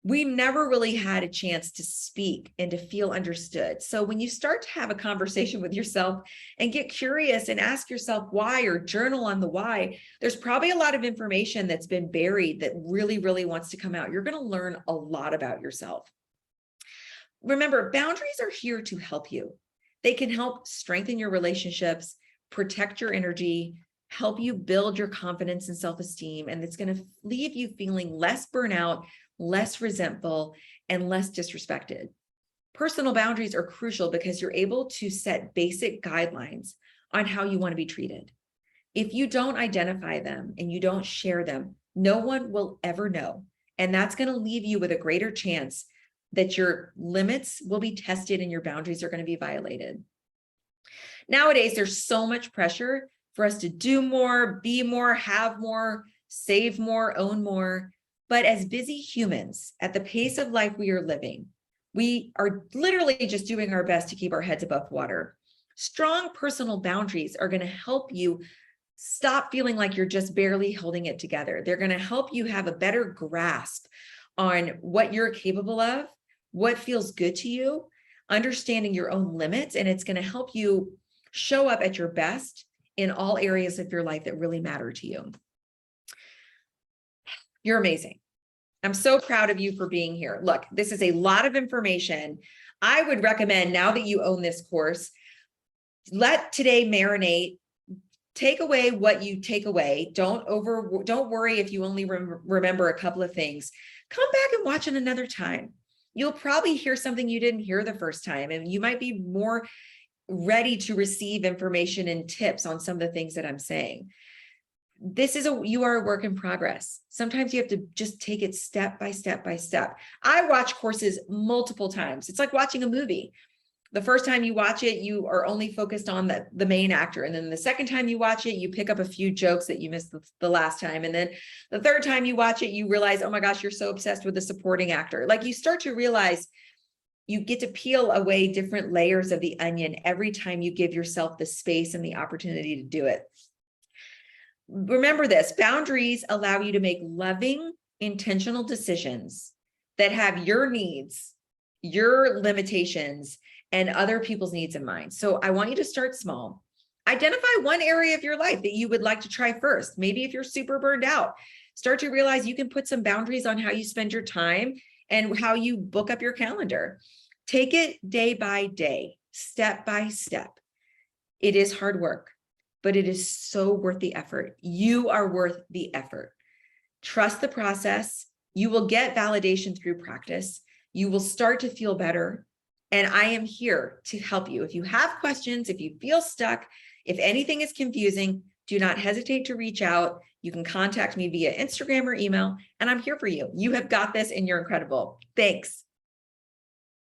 A: we never really had a chance to speak and to feel understood. So when you start to have a conversation with yourself and get curious and ask yourself why, or journal on the why, there's probably a lot of information that's been buried that really, really wants to come out. You're going to learn a lot about yourself. Remember, boundaries are here to help you. They can help strengthen your relationships, protect your energy, help you build your confidence and self-esteem, and it's going to leave you feeling less burnout, less resentful, and less disrespected. Personal boundaries are crucial because you're able to set basic guidelines on how you want to be treated. If you don't identify them and you don't share them, no one will ever know. And that's going to leave you with a greater chance that your limits will be tested and your boundaries are going to be violated. Nowadays, there's so much pressure for us to do more, be more, have more, save more, own more. But as busy humans, at the pace of life we are living, we are literally just doing our best to keep our heads above water. Strong personal boundaries are going to help you stop feeling like you're just barely holding it together. They're going to help you have a better grasp on what you're capable of, what feels good to you, understanding your own limits, and it's going to help you show up at your best in all areas of your life that really matter to you. You're amazing. I'm so proud of you for being here. Look, this is a lot of information. I would recommend, now that you own this course, let today marinate. Take away what you take away. Don't worry if you only remember a couple of things. Come back and watch it another time. You'll probably hear something you didn't hear the first time, and you might be more ready to receive information and tips on some of the things that I'm saying. You are a work in progress. Sometimes you have to just take it step by step by step. I watch courses multiple times. It's like watching a movie. The first time you watch it, you are only focused on the main actor. And then the second time you watch it, you pick up a few jokes that you missed the last time. And then the third time you watch it, you realize, oh my gosh, you're so obsessed with the supporting actor. Like, you start to realize you get to peel away different layers of the onion every time you give yourself the space and the opportunity to do it. Remember this: boundaries allow you to make loving, intentional decisions that have your needs, your limitations, and other people's needs in mind. So I want you to start small. Identify one area of your life that you would like to try first. Maybe if you're super burned out, start to realize you can put some boundaries on how you spend your time and how you book up your calendar. Take it day by day, step by step. It is hard work, but it is so worth the effort. You are worth the effort. Trust the process. You will get validation through practice. You will start to feel better. And I am here to help you. If you have questions, if you feel stuck, if anything is confusing, do not hesitate to reach out. You can contact me via Instagram or email, and I'm here for you. You have got this and you're incredible. Thanks.